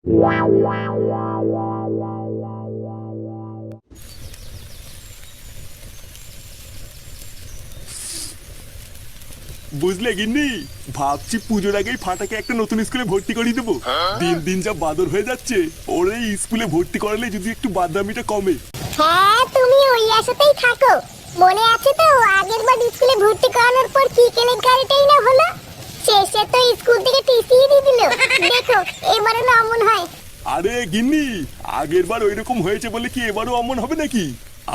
বুঝলে গিন্নি, ভাবছি পুজোর আগেই ফাটাকে একটা নতুন স্কুলে ভর্তি করিয়ে দেবো। দিন দিন যা বাদর হয়ে যাচ্ছে, ওর এই স্কুলে ভর্তি করালে যদি একটু বাদরামিটা কমে। হ্যাঁ, তুমি ওই আশাতেই থাকো। মনে আছে তো আগের বার স্কুলে ভর্তি করানোর পর কি কেলেঙ্কারিটাই না হলো। শেষে তো স্কুল থেকে টিসিয়ে দিয়ে দিল। দেখো এবারে না অমন হয়। আরে গিন্নি, আগের বার ওইরকম হয়েছে বলে কি এবারও অমন হবে নাকি?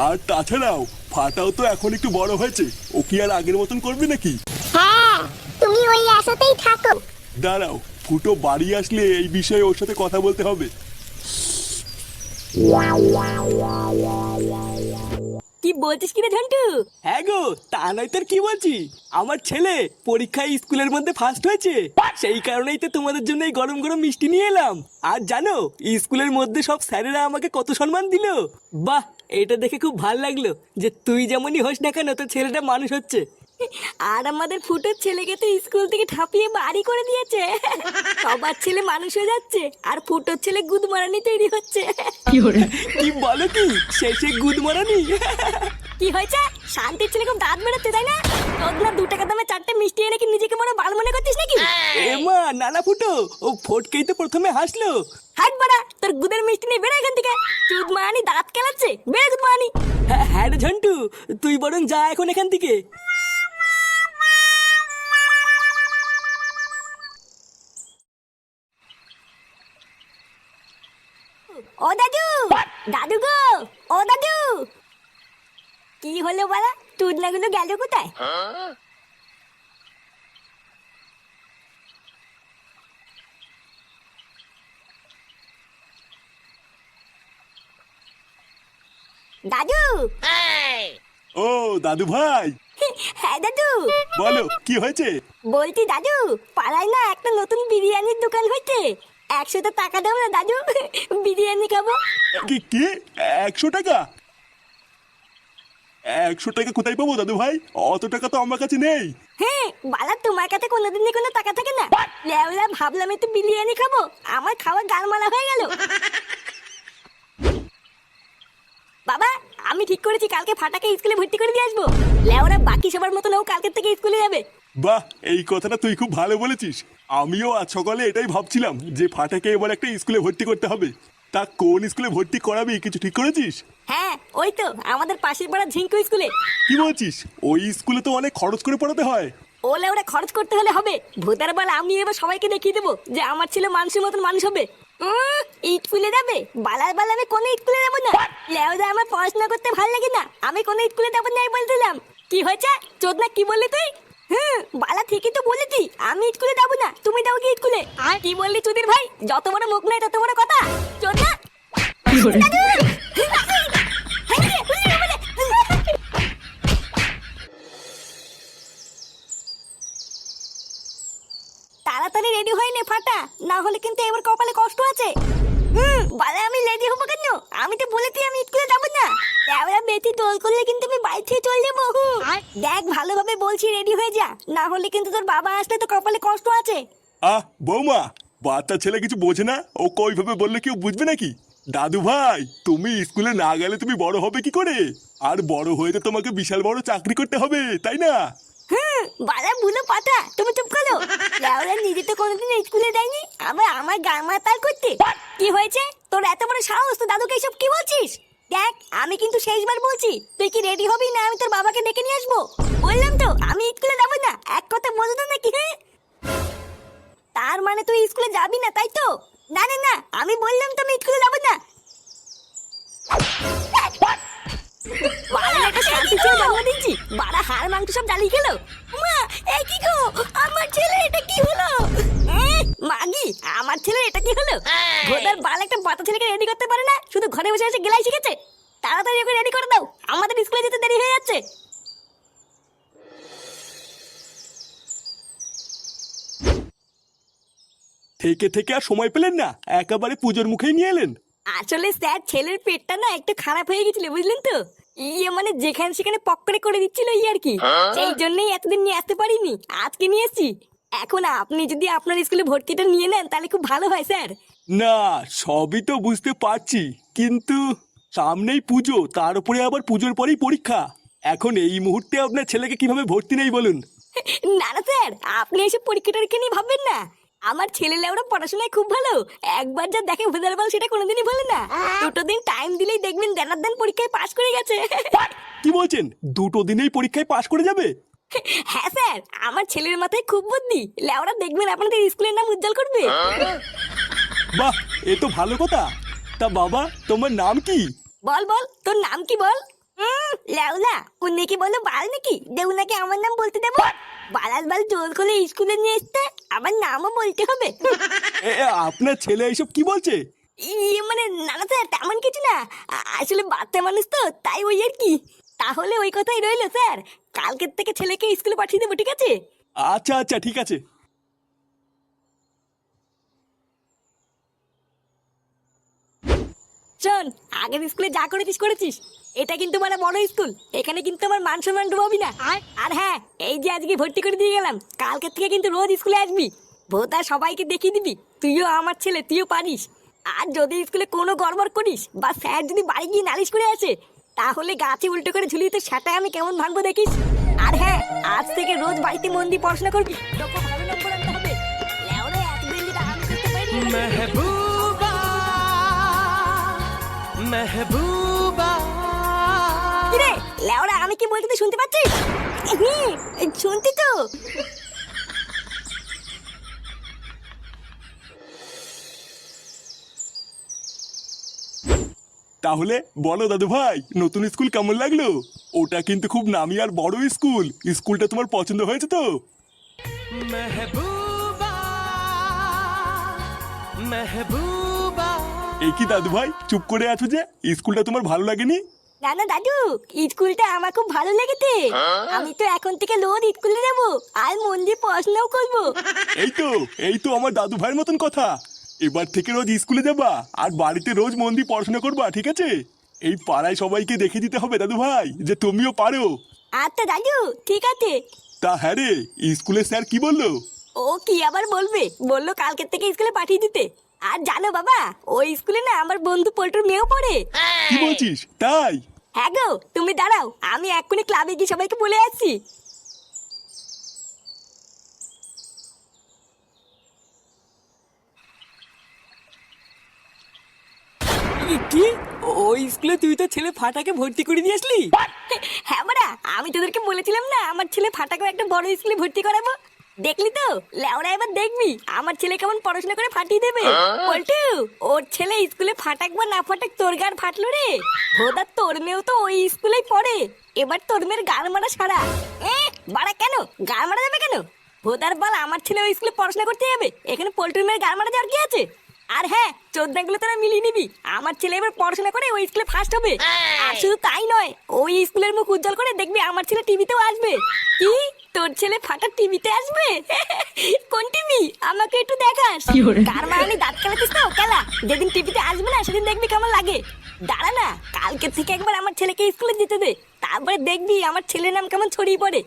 আর তাছাড়াও ফাটাও তো এখন একটু বড় হয়েছে, ও কি আর আগের মতন করবে নাকি? হ্যাঁ, তুমি ওই আশাতেই থাকো। দাঁড়াও, ফুটো বাড়ি আসলে এই বিষয়ে ওর সাথে কথা বলতে হবে। কি বলছিস কিরে ঝন্টু? হ্যাঁ গো, তা নয় তোর কি বলছি। আমার ছেলে পরীক্ষায় স্কুলের মধ্যে ফার্স্ট হয়েছে, সেই কারণেই তো তোমাদের জন্য এই গরম গরম মিষ্টি নিয়ে এলাম। আর জানো স্কুলের মধ্যে সব স্যারেরা আমাকে কত সম্মান দিল। বাহ, এটা দেখে খুব ভালো লাগলো যে তুই যেমনই হোস না কেন তোর ছেলেটা মানুষ হচ্ছে। আর আমাদের ফুটোর ছেলেকে তো স্কুল থেকে ঠাপিয়ে বাড়ি করে দিয়েছে। সবার ছেলে মানুষ হয়ে যাচ্ছে আর ফুটোর ছেলে গুদমারানি তৈরি হচ্ছে। কি বলো কি, শেষে গুদ মারানি? কি হয়েছে? শান্তির ছেলে খুব দাঁত বেরোচ্ছে তাই না? তোর না 2 টাকা দামে 4টে মিষ্টি এনে কি নিজেকে বড় বাল মনে করছিস নাকি? এ মা, নানা ফুটো, ও ফটকেই তো প্রথমে হাসলো। হাট বাড়া, তোর গুদের মিষ্টি নিয়ে বেরো এখান থেকে। চুদ মারানি দাঁত কেলাচ্ছে, বেরো গুদ মারানি। হ্যাঁ রে ঝন্টু, তুই বরং যা এখন এখান থেকে। ও দাদু, দাদু গো, ও দাদু। কি হলো বলা, টুদনাগুলো গেল কোথায়? দাদু। ও দাদু ভাই, হ্যাঁ দাদু। বলো কি হয়েছে? বলছি দাদু, পাড়ায় না একটা নতুন বিরিয়ানির দোকান হয়েছে। 100 টাকা দাও না দাদু, বিরিয়ানি খাবো। কি কি 100 টাকা? 100 টাকা কোথায় পাবো দাদু ভাই? অত টাকা তো আমার কাছে নেই। হ্যাঁ বালা, তোমার কাছে কোনোদিনই কোনো টাকা থাকে না? লেওলা, ভাবলাম একটু বিরিয়ানি খাবো, আমার খাওয়া গালমালা হয়ে গেল। বাবা, আমি ঠিক করেছি কালকে ফাটাকে স্কুলে ভর্তি করে দিয়ে আসবো। লেওরা বাকি সবার মতন ও কালকে থেকে স্কুলে যাবে। বাহ, এই কথাটা তুই খুব ভালো বলেছিস। আমিও আজ সকালে এটাই ভাবছিলাম যে ফাটাকে এবার একটা স্কুলে ভর্তি করতে হবে। তা কোন স্কুলে ভর্তি করাবি কিছু ঠিক করেছিস? হ্যাঁ, ওই তো আমাদের পাশের পাড়া ঝিঙ্কু স্কুলে। কি বলছিস? ওই স্কুলে তো অনেক খরচ করে পড়াতে হয়। ও লেওরা, খরচ করতে হলে হবে। ভূতের বেলা আমি এবার সবাইকে দেখিয়ে দেবো যে আমার ছেলে মানুষের মতন মানুষ হবে। স্কুলে যাবে? বালার বালা আমি কোনো স্কুলে যাবো না। লেওরা, আমার পড়াশোনা করতে ভালো লাগে না, আমি কোনো স্কুলে যাবো না বলছিলাম। কি হয়েছে চোদনা, কি বললি তুই? বালা ঠিকই তো বলেছি, আমি স্কুলে যাবো না, তুমি যাও কি স্কুলে? কি বললি চুদির ভাই? যত বড় মুখ নাই তত বড় কথা। চোদনা। তাড়াতাড়ি রেডি হয়ে নে ফাটা, না হলে কিন্তু এবার কপালে কষ্ট আছে। বালে, আমি রেডি হবো কেন? আমি তো বলেছি আমি স্কুলে যাবো না। এবার বেশি দোল করলে কিন্তু আমি বাড়ি থেকে চলে যাবো। দেখ, ভালোভাবে বলছি রেডি হয়ে যা, না হলে কিন্তু তোর বাবা আসলে তো কপালে কষ্ট আছে। বৌমা, বাচ্চা ছেলে কিছু বোঝে না, ও কইভাবে বললে কেউ বুঝবে নাকি? দাদু ভাই, তুমি স্কুলে না গেলে তুমি বড় হবে কি করে? আর বড় হয়ে তো তোমাকে বিশাল বড় চাকরি করতে হবে, তাই না? বালা বুলো পাঠা, তুমি চুপ করো। লেওরা নিজে তো কোনোদিন স্কুলে যায়নি, আমার গান তাল করতে। কি হয়েছে তোর এত বড় সাহস? তো দাদুকে এসব কি বলছিস? দেখ, আমি কিন্তু শেষবার বলছি, তুই কি রেডি হবি না আমি তোর বাবাকে ডেকে নিয়ে আসবো? বললাম তো আমি স্কুলে যাবো না, এক কথা বলতো না নাকি? হ্যাঁ, তার মানে তুই স্কুলে যাবি না তাই তো? না না না, আমি বললাম তো আমি স্কুলে যাবো না। বাড়া হাড় মাংস সব জ্বালিয়ে খেলো। মা, এই কি গো, আমার ছেলে এটা কি হলো? মাগি, আমার ছেলে এটা কি হলো? ভোদার বাল একটা বাচ্চা ছেলেকে রেডি করতে পারে না, শুধু ঘরে বসে বসে গেলাই শিখেছে। তাড়াতাড়ি ওকে রেডি করে দাও, আমাদের স্কুলে যেতে দেরি হয়ে যাচ্ছে। থেকে থেকে আর সময় পেলেন না, একেবারে পুজোর মুখেই নিয়ে এলেন। আসলে স্যার, ছেলের পেটটা না একটু খারাপ হয়ে গেছিল, বুঝলেন তো? মানে যেখানে সেখানে পকড়ে করে দিচ্ছিল আর কি। সেই জন্যই এতদিন নিয়ে আসতে পারিনি, আজকে নিয়ে এসেছি। এখন আপনি যদি আপনার স্কুলে ভর্তিটা নিয়ে নেন তাহলে খুব ভালো হয় স্যার। না, সবই তো বুঝতে পারছি, কিন্তু সামনেই পুজো, তার উপরে আবার পুজোর পরেই পরীক্ষা। এখন এই মুহূর্তে আপনার ছেলেকে কিভাবে ভর্তি নেই বলুন? না না স্যার, আপনি এসে পরীক্ষা টরীক্ষা নিয়ে ভাববেন না। আমার ছেলে লেওরা পড়াশোনায় খুব ভালো। একবার যা দেখে ভেদার বল সেটা কোনোদিনই বলে না। দুটো দিন টাইম দিলেই দেখবেন দেনার দেন পরীক্ষায় পাশ করে গেছে। কি বলছেন, 2 দিনেই পরীক্ষায় পাশ করে যাবে? হ্যাঁ স্যার, আমার ছেলের মাথায় খুব বুদ্ধি। লেওরা দেখবেন আপনাদের স্কুলের নাম উজ্জ্বল করবে। বাহ, এ তো ভালো কথা। তা বাবা, তোমার নাম কি? বল বল, তোর নাম কি বল? লেওলা উনি কি বলো বাল নাকি দেউনাকে আমার নাম বলতে দেবো? বালাল বাল জোর করে স্কুলে নিয়ে এসতে আমার নামও বলতে হবে? আপনার ছেলে এইসব কি বলছে? মানে না না স্যার, তেমন কিছু না। আসলে বাচ্চা মানুষ তো, তাই ওই আর কি। তাহলে ওই কথাই রইলো স্যার, কালকের থেকে ছেলেকে স্কুলে পাঠিয়ে দেবো, ঠিক আছে? আচ্ছা আচ্ছা, ঠিক আছে। শোন, আগের স্কুলে যা করেছিস করেছিস। এটা কিন্তু মানে বড় স্কুল, এখানে কিন্তু আমার মান সম্মান ডুবাবি না। আর হ্যাঁ, এই যে আজকে ভর্তি করে দিয়ে গেলাম, কালকের থেকে কিন্তু রোজ স্কুলে আসবি। ভোতা সবাইকে দেখিয়ে দিবি তুইও আমার ছেলে, তুইও পারিস। আর যদি স্কুলে কোনো গড়বড় করিস বা স্যার যদি বাড়ি গিয়ে নালিশ করে আসে, তাহলে গাছে উল্টো করে ঝুলিয়ে তো সেটা আমি কেমন ভাঙবো দেখিস। আর হ্যাঁ, আজ থেকে রোজ বাড়িতে মন দিয়ে পড়াশোনা করবি, তোকে ভালো নম্বর আনতে হবে। লেওরে এতদিন যেটা আমি করতে পারিনি। महबूबा महबूबा কিরে লেওরা, আমি কি বলতে তুই শুনতে পাচ্ছিস? শুনতি তো? তাহলে বলো দাদু ভাই, নতুন স্কুল কেমন লাগলো? ওটা কিন্তু খুব নামি আর বড় স্কুল। স্কুলটা তোমার পছন্দ হয়েছে তো? महबूबा महबूबा এই কি দাদু ভাই, চুপ করে আছো যে? স্কুলটা তোমার ভালো লাগেনি? না না দাদু, স্কুলটা আমার খুব ভালো লেগেছে। আমি তো এখন থেকে রোজ স্কুলে যাবো আর মন দিয়ে পড়াশোনাও করবো। এই তো আমার দাদু ভাইয়ের মতন কথা। এবার থেকে রোজ স্কুলে যাবা আর বাড়িতে রোজ মন দিয়ে পড়াশোনা করবা, ঠিক আছে? এই পাড়ায় সবাইকে দেখে দিতে হবে দাদু ভাই যে তুমিও পারো। আচ্ছা দাদু, ঠিক আছে। তা হ্যাঁ রে, স্কুলের স্যার কি বললো? ও কি আবার বলবে, বললো কালকের থেকে স্কুলে পাঠিয়ে দিতে। আর জানো বাবা, ওই স্কুলে না আমার বন্ধু পল্টুর মেয়েও পড়ে। কি বলছিস, তাই? হ্যাঁ গো, তুমি দাঁড়াও, আমি এক্ষুনি ক্লাবে গিয়ে সবাইকে বলে আসছি। কি? ওই স্কুলে তুই তো ছেলে ফাটাকে ভর্তি করে দিয়ে আসলি? হ্যাঁ বাড়া, আমি তোদেরকে বলেছিলাম না আমার ছেলে ফাটাকে একটা বড় স্কুলে ভর্তি করাবো। দেখলি তো লেওরা, এবার দেখবি আমার ছেলে কেমন পড়াশোনা করে ফাটিয়ে দেবে। পল্টু, ওর ছেলে স্কুলে ফাটাক বা না ফাটাক, তোর গার ফাটলো রে। ভোদা তোর মেয়েও তো ওই স্কুলেই পড়ে, এবার তোর মেয়ের গাল মারা সারা। বাড়া কেন গাল মারা যাবে কেন? ভোদার বল, আমার ছেলে ওই স্কুলে পড়াশোনা করতে যাবে, এখানে পল্টুর মেয়ের গাল মারা যাওয়ার কি আছে? আর হ্যাঁ, চোদ্দাগুলো তোরা মিলিয়ে নিবি, আমার ছেলে এবার পড়াশোনা করে ওই স্কুলে ফার্স্ট হবে। আর শুধু তাই নয়, ওই স্কুলের মুখ উজ্জ্বল করে দেখবি আমার ছেলে টিভিতেও আসবে। কি, তোর ছেলে ফাটা টিভিতে আসবে? কোন টিভি, আমাকে একটু দেখাস। কার মারানি দাঁত খেলাতিস তো খেলা, যেদিন টিভিতে আসবে না সেদিন দেখবি কেমন লাগে। দাঁড়া না, কালকে থেকে একবার আমার ছেলেকে স্কুলে যেতে দে, তারপরে দেখবি আমার ছেলের নাম কেমন ছড়িয়ে পড়ে।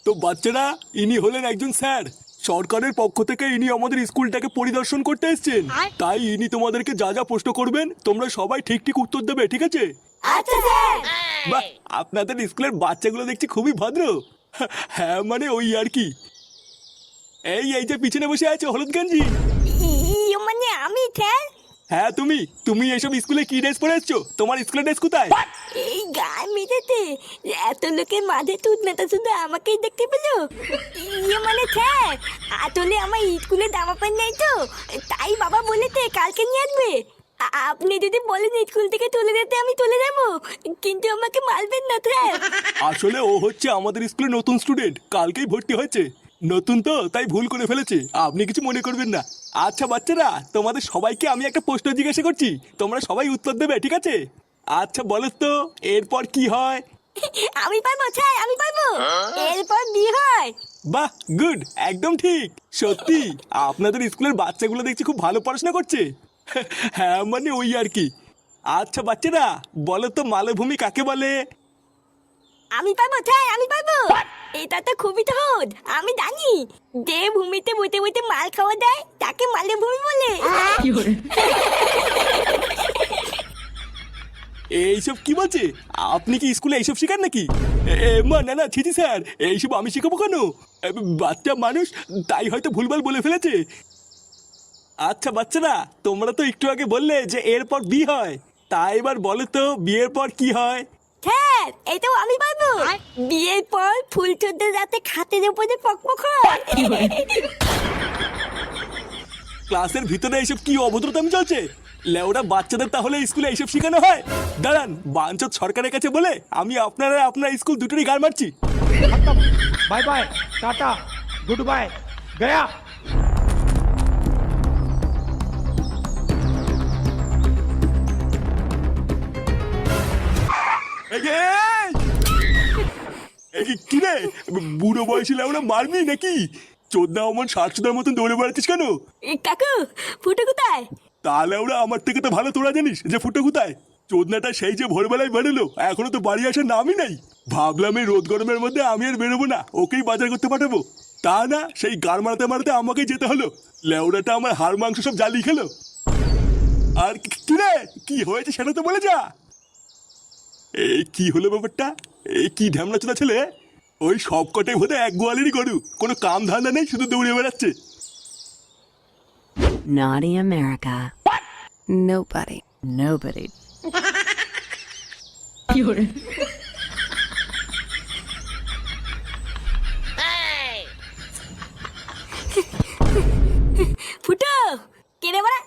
তো বাচ্চারা, ইনি হলেন একজন স্যার। সরকারের পক্ষ থেকে ইনি আমাদের স্কুলটাকে পরিদর্শন করতে এসেছেন। তাই ইনি তোমাদেরকে যা যা প্রশ্ন করবেন তোমরা সবাই ঠিক ঠিক উত্তর দেবে, ঠিক আছে? আচ্ছা স্যার। বাহ, আপনাদের স্কুলের বাচ্চাগুলো দেখছি খুবই ভদ্র। হ্যাঁ মানে ওই আর কি। এই যে পিছনে বসে আছে হলুদ গেঞ্জি, মানে আমি স্যার? হ্যাঁ তুমি। তুমি এইসব স্কুলে কি ড্রেস পরে এসছো? তোমার স্কুলের ড্রেস কোথায়? এই গান মেটাতে এত লোকের মাঝে তুই নেতা শুধু আমাকেই দেখতে পেলো। মানে স্যার, আসলে আমার স্কুলে জামা প্যান্ট নেই তো, তাই বাবা বলেছে কালকে নিয়ে আসবে। আপনি যদি বলেন স্কুল থেকে তুলে দিতে আমি তুলে দেবো, কিন্তু আমাকে মারবেন না স্যার। আসলে ও হচ্ছে আমাদের স্কুলে নতুন স্টুডেন্ট, কালকেই ভর্তি হয়েছে। নতুন তো তাই ভুল করে ফেলেছে, আপনি কিছু মনে করবেন না। আচ্ছা বাচ্চারা, তোমাদের সবাইকে আমি একটা প্রশ্ন জিজ্ঞাসা করছি, তোমরা সবাই উত্তর দেবে, ঠিক আছে? আচ্ছা বলো তো, এরপর কি হয়? আমি পারবো স্যার, আমি পারবো। এরপর বিয়ে হয়। বাহ, গুড, একদম ঠিক। সত্যি আপনাদের স্কুলের বাচ্চাগুলো দেখছি খুব ভালো পড়াশোনা করছে। হ্যাঁ মানে ওই আর কি। আচ্ছা বাচ্চারা, বলো তো মালভূমি কাকে বলে? আমি পাবো তাই আমি পাবো। এটা তো খুবই সহজ, আমি জানি। যে ভূমিতে বইতে বইতে মাল খাওয়া দেয় তাকে মালে ভূমি বলে। এইসব কি বলছে? আপনি কি স্কুলে এইসব শেখান নাকি? মা না না, ছিছি স্যার, এইসব আমি শেখাবো কেন? বাচ্চা মানুষ, তাই হয়তো ভুলভাল বলে ফেলেছে। আচ্ছা বাচ্চারা, তোমরা তো একটু আগে বললে যে এরপর বিয়ে হয়, তাই এবার বলো তো বিয়ের পর কি হয়? স্যার এটাও আমি পাবো। বিয়ের পর ফুল চোদ্দের রাতে খাতের উপরে পকপক হয়। ক্লাসের ভিতরে এইসব কি অভদ্রতামি চলছে? লেওরা বাচ্চাদের তাহলে স্কুলে এইসব শেখানো হয়? দাঁড়ান, বাঞ্চত সরকারের কাছে বলে আমি আপনার স্কুল দুটোরই গাড় মারছি। बाय बाय टाटा गुड बाय गया। কি রে, বুড়ো বয়সী লেওরা মারবি নাকি? চোদ্দা অমন 60 মতন দৌড়ে বেড়াচ্ছিস কেন? কাকু ফুটো কোথায়? তাহলে ওরা আমার থেকে তো ভালো তোরা জানিস যে ফুটো কোথায়। চোদনাটা সেই যে ভোরবেলায় বেরোলো, এখনো তো বাড়ি আসার নামই নাই। ভাবলাম এই রোদ গরমের মধ্যে আমি আর বেরোবো না, ওকেই বাজার করতে পাঠাবো। তা না, সেই গাড় মারতে মারতে আমাকেই যেতে হলো। লেওড়াটা আমার হাড় মাংস সব জ্বালিয়ে খেলো। আর কি রে, কি হয়েছে সেটা তো বলে যা। এই কি হলো ব্যাপারটা? এই কি ঢ্যামনা চোদা ছেলে? ওই সব কটাই বোধহয় এক গোয়ালেরই গরু, কোনো কাম ধান্দা নেই, শুধু দৌড়ে বেড়াচ্ছে। Naughty America. Nobody. Nobody. ফুটো কে রে বাড়া?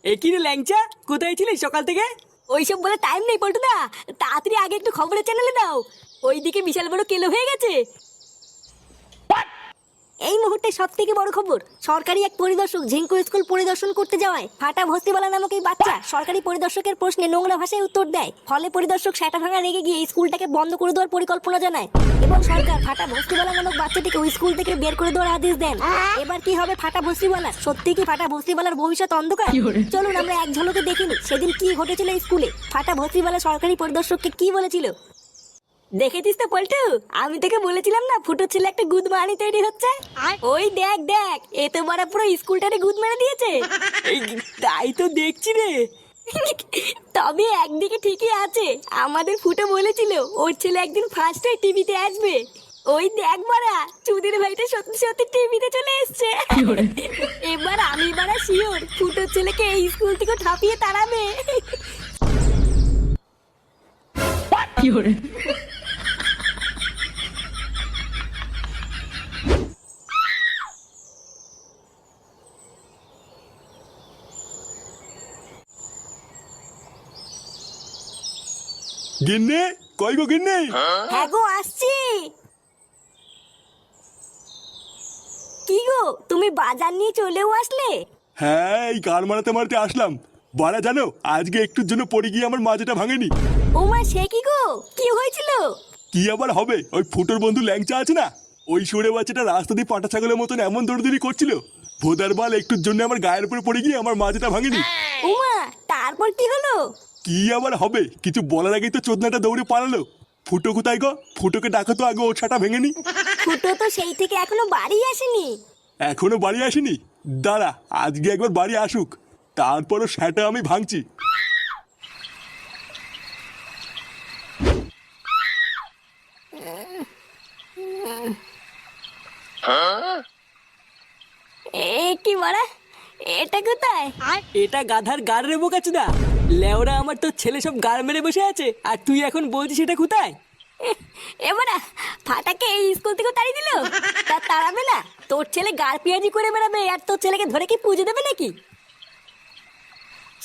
এ কি রে ল্যাংচা, কোথায় ছিলিস সকাল থেকে? ওইসব বলে টাইম নেই পল্টুদা, তাড়াতাড়ি আগে একটু খবরের চ্যানেলে দাও। ওইদিকে বিশাল বড় কেলো হয়ে গেছে। এই মুহূর্তে সব থেকে বড় খবর, সরকারি এক পরিদর্শক ঝিঙ্কু স্কুল পরিদর্শন করতে যাওয়ায় ফাটা ভস্তিবালা নামক এই বাচ্চা সরকারি পরিদর্শকের প্রশ্নে নোংরা ভাষায় উত্তর দেয়। ফলে পরিদর্শক সেটা ভাঙা রেগে গিয়ে স্কুলটাকে বন্ধ করে দেওয়ার পরিকল্পনা জানায় এবং সরকার ফাটা ভস্তিবালা নামক বাচ্চাটিকে ওই স্কুল থেকে বের করে দেওয়ার আদেশ দেন। এবার কি হবে ফাটা ভস্তিবালা? সত্যি কি ফাটা ভস্তিবালার ভবিষ্যৎ অন্ধকার? চলুন আমরা এক ঝলকে দেখিনি সেদিন কি ঘটেছিল স্কুলে। ফাটা ভস্তিবালা সরকারি পরিদর্শককে কি বলেছিল। দেখেছিস তো পল্টু, আমি তোকে বলেছিলাম না ফুটোর ছেলে একটা গুদ মারানি তৈরি হচ্ছে। ওই দেখ দেখ, এ তো মারা পুরো স্কুলটারে গুদ মেরে দিয়েছে। এই তাই তো দেখছি রে। তবে একদিকে ঠিকই আছে, আমাদের ফুটো বলেছিল ওর ছেলে একদিন ফার্স্ট হয়ে টিভিতে আসবে। ওই দেখ মারা, চুদির ভাইটা সত্যি সত্যি টিভিতে চলে এসছে। এবার আমি মারা শিওর ফুটোর ছেলেকে এই স্কুল থেকে ঠাপিয়ে তাড়াবে। গিন্নে, কই গো গিন্নে? হ্যাঁ গো আসছি। কি গো তুমি বাজার নিয়ে চলেও আসলে? হ্যাঁ, এই গাড় মারাতে মারাতে আসলাম। বাড়া জানো, আজকে একটুর জন্য পড়ে গিয়ে আমার মাথাটা ভাঙেনি। ওমা সে কি গো, কি হয়েছিল? কি আবার হবে, ওই ফুটোর বন্ধু ল্যাংচা আছে না, ওই সরে বাচ্চাটা রাস্তা দিয়ে পাটা ছাগলের মতন এমন দৌড়দৌড়ি করছিল, ভোদার বাল একটুর জন্য আমার গায়ের উপরে পড়ে গিয়ে আমার মাথাটা ভাঙেনি। ওমা তারপর কি হলো? কি আবার হবে, কিছু বলার আগেই তো চোদনাটা দৌড়ে পালালো। ফুটো কোথায় গো? ফুটোকে ডাকো তো আগে, ওর ছাটা ভেঙেনি। ফুটো তো সেই থেকে এখনো বাড়ি আসেনি। এখনো বাড়ি আসেনি? দাঁড়া, আজকে একবার বাড়ি আসুক, তারপরও সেটা আমি ভাঙছি। এ কি মারা, এটা কোথায়? এটা গাধার গাড় রে বোকাচোদা। লেওরা আমার তোর ছেলে সব গাড় মেরে বসে আছে, আর তুই এখন বলছিস এটা কোথায়? এবারা ফাটাকে এই স্কুল থেকে তাড়িয়ে দিল, তা তাড়াবে না? তোর ছেলে গার পিয়াজি করে বেড়াবে আর তোর ছেলেকে ধরে কি পুজো দেবে নাকি?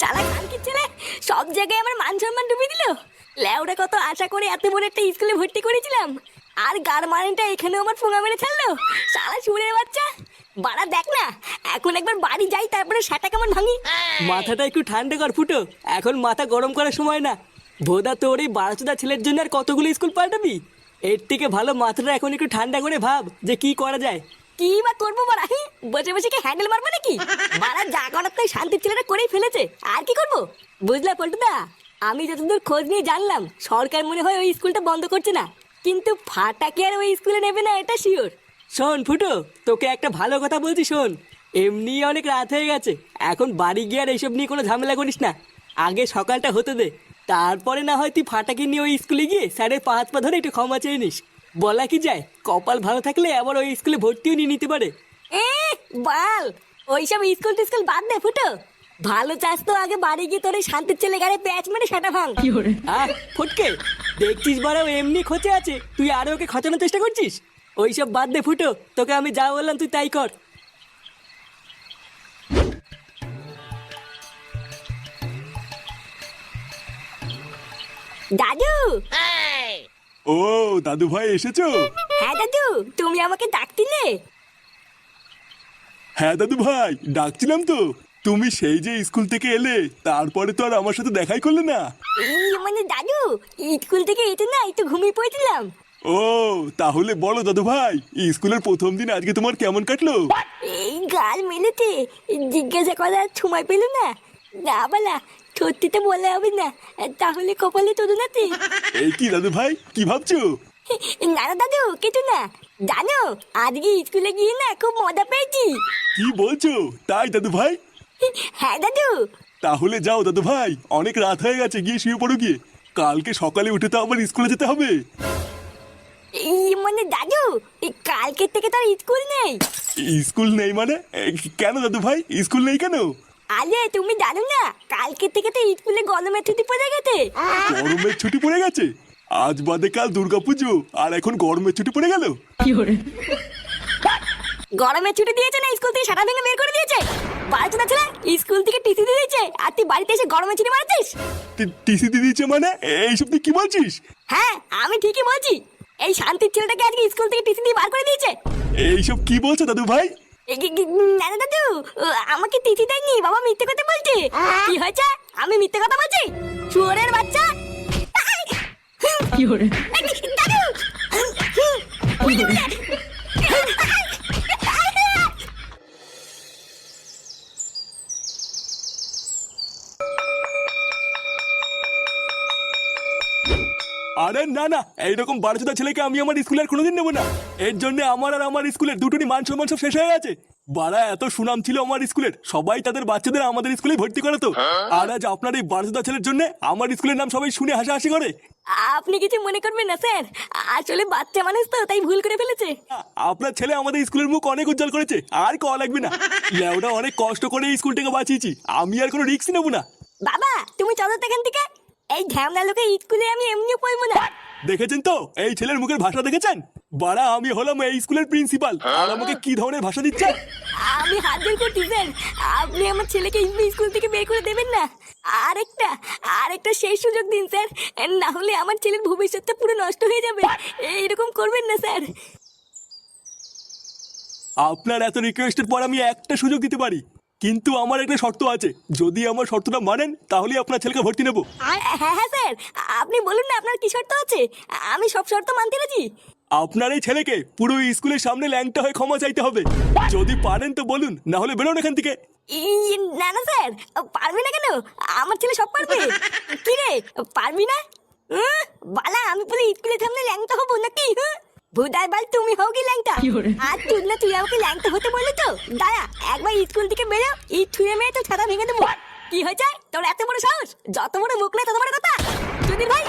শালা খানকির ছেলে, সব জায়গায় আমার মান সম্মান ডুবিয়ে দিল। লেওরা কত আশা করে এত বড় একটা স্কুলে ভর্তি করেছিলাম, আর গার মারিনটা এখানেও আমার ফোঙা মেরে ছাড়লো। শালা সুরের বাচ্চা। বাড়া দেখ না, এখন একবার বাড়ি যাই, তারপরে সেটা কেমন ভাঙি। মাথাটা একটু ঠান্ডা কর ফুটো, এখন মাথা গরম করার সময় না। ভোদা তোর এই বারাচোদা ছেলের জন্য আর কতগুলো স্কুল পাল্টাবি? এর থেকে ভালো মাথাটা এখন একটু ঠান্ডা করে ভাব যে কি করা যায়। কি বা করবো বাড়া, বসে বসে কি হ্যান্ডেল মারবো নাকি? বাড়া যা করার তাই শান্তির ছেলেটা করেই ফেলেছে, আর কি করবো? বুঝলা পল্টুদা, আমি যতদূর খোঁজ নিয়ে জানলাম সরকার মনে হয় ওই স্কুলটা বন্ধ করছে না। কিন্তু ফাটাকে আর ওই স্কুলে নেবে না, এটা শিওর। শোন ফুটো, তোকে একটা ভালো কথা বলছি শোন। এমনি অনেক রাত হয়ে গেছে, এখন বাড়ি গিয়ে আর এইসব নিয়ে কোনো ঝামেলা করিস না। আগে সকালটা হতে দে, তারপরে না হয় তুই ফাটাকে নিয়ে ওই স্কুলে গিয়ে স্যারের পা হাত পা ধরে একটু ক্ষমা চেয়ে নিস। বলা কি যায়, কপাল ভালো থাকলে আবার ওই স্কুলে ভর্তিও নিয়ে নিতে পারে। এ বাল, ওইসব স্কুল টিস্কুল বাদ দে ফুটো। ভালো চাস তো আগে বাড়ি গিয়ে তোর এই শান্তির ছেলে গাড়ি প্যাচ মেরে সেটা ভাঙ। আহ ফুটকে, দেখছিস বাড়াও এমনি খোঁচে আছে, তুই আরো ওকে খচানোর চেষ্টা করছিস। ওইসব বাদ দে ফুটো, তোকে আমি যা বললাম তুই তাই কর। দাদু। ও দাদু ভাই এসেছো? হ্যাঁ দাদু, তুমি আমাকে ডাকছিলে? হ্যাঁ দাদু ভাই, ডাকছিলাম তো। তুমি সেই যে স্কুল থেকে এলে, তারপরে তো আর আমার সাথে দেখাই করলে না। এই মানে দাদু, স্কুল থেকে এতো না একটু ঘুমিয়ে পড়েছিলাম। ও তাহলে বলো দাদু ভাই, স্কুলের প্রথম দিন আজকে তোমার কেমন কাটলো? এই গাল মেলেতে জিজ্ঞাসা করার সময় পেল না। না বালা, সত্যি তো বলে হবে না, তাহলে কপালে তোর নাতি। এই কি দাদু ভাই, কি ভাবছো? না না দাদু, কিছু না। জানো, আজকে স্কুলে গিয়ে না খুব মজা পেয়েছি। কি বলছো? তাই দাদু ভাই? হ্যাঁ দাদু। তাহলে যাও দাদু ভাই, অনেক রাত হয়ে গেছে, গিয়ে শুয়ে পড়ো গিয়ে। কালকে সকালে উঠে তো আবার স্কুলে যেতে হবে। এই মানে দাদু, এই কালকের থেকে তো আর স্কুল নেই। স্কুল নেই মানে? কেন দাদু ভাই, স্কুল নেই কেন? আরে তুমি জানো না, কালকের থেকে তো স্কুলে গরমের ছুটি পড়ে গেছে। গরমের ছুটি পড়ে গেছে? আজ বাদে কাল দুর্গাপুজো, আর এখন গরমের ছুটি পড়ে গেল? গরমের ছুটি দিয়েছে না স্কুল থেকে সারা ভেঙে বের করে দিয়েছে। বাড়িতে না ছেলে, স্কুল থেকে টিসি দিয়ে দিয়েছে, আর তুই বাড়িতে এসে গরমের ছুটি মারছিস। টিসি দিয়ে দিয়েছে মানে? এইসব তুই কি বলছিস? হ্যাঁ আমি ঠিকই বলছি, এই শান্তির ছেলেটাকে আজকে স্কুল থেকে টিসি দিয়ে বার করে দিয়েছে। এইসব কি বলছো দাদু ভাই? না না দাদু, আমাকে টিসি দেয়নি, বাবা মিথ্যে কথা বলছে। কি হয়েছে, আমি মিথ্যে কথা বলছি? শুয়োরের বাচ্চা। দাদু, আরে না না, এইরকম বারোচোদা ছেলেকে আমি আমার স্কুলে আর কোনোদিন নেবো না। এর জন্য আমার আর আমার স্কুলের দুটোরই মান সম্মান সব শেষ হয়ে গেছে। বাড়া এত সুনাম ছিল আমার স্কুলের, সবাই তাদের বাচ্চাদের আমাদের স্কুলে ভর্তি করাতো। আর আজ আপনার এই বারোচোদা ছেলের জন্য আমার স্কুলের নাম সবাই শুনে হাসাহাসি করে। আপনি কিছু মনে করবেন না স্যার, আসলে বাচ্চা মানুষ তো, তাই ভুল করে ফেলেছে। আপনার ছেলে আমাদের স্কুলের মুখ অনেক উজ্জ্বল করেছে, আর কওয়া লাগবে না। লেওটা অনেক কষ্ট করে এই স্কুলটাকে বাঁচিয়েছি, আমি আর কোনো রিস্ক নেবো না। বাবা তুমি চলো তো এখান থেকে, এই ঝামলা লোকে স্কুলে আমি এমনিও পড়বো না। দেখেছেন তো এই ছেলের মুখের ভাষা দেখেছেন? বাড়া আমি হলাম এই স্কুলের প্রিন্সিপাল, আর আমাকে কি ধরনের ভাষা দিচ্ছে। আমি হাত জোর করছি স্যার, আপনি আমার ছেলেকে স্কুল থেকে বের করে দেবেন না। আরেকটা শেষ সুযোগ দিন স্যার, না হলে আমার ছেলের ভবিষ্যৎটা পুরো নষ্ট হয়ে যাবে। এইরকম করবেন না স্যার। আপনার এত রিকোয়েস্টের পর আমি একটা সুযোগ দিতে পারি, কিন্তু আমার একটা শর্ত আছে। যদি আমার শর্তটা মানেন তাহলে আপনার ছেলেকে ভর্তি নেবো। হ্যাঁ হ্যাঁ স্যার, আপনি বলুন না আপনার কি শর্ত আছে, আমি সব শর্ত মানতে রাজি। আপনার এই ছেলেকে পুরো স্কুলের সামনে ল্যাংটা হয়ে ক্ষমা চাইতে হবে। যদি পারেন তো বলুন, না হলে বেরোন এখান থেকে। না না স্যার, পারবি না কেন? আমার ছেলে সব পারবে। কি রে, পারবি না? বালা আমি পুরো স্কুলের সামনে ল্যাংটা হবো নাকি? ভুদার বাল তুমি হও কি ল্যাংটা? আর তুই না, তুই আমাকে ল্যাংটা হতে বললি তো। দাঁড়া একবার স্কুল থেকে বেরো, ছুঁড়ে মেরে তো ছাতা ভেঙে দেবো। কি হয়েছে তোর এত বড় সাহস? যত বড় মুখ না তত বড় কথা। যদি ভাই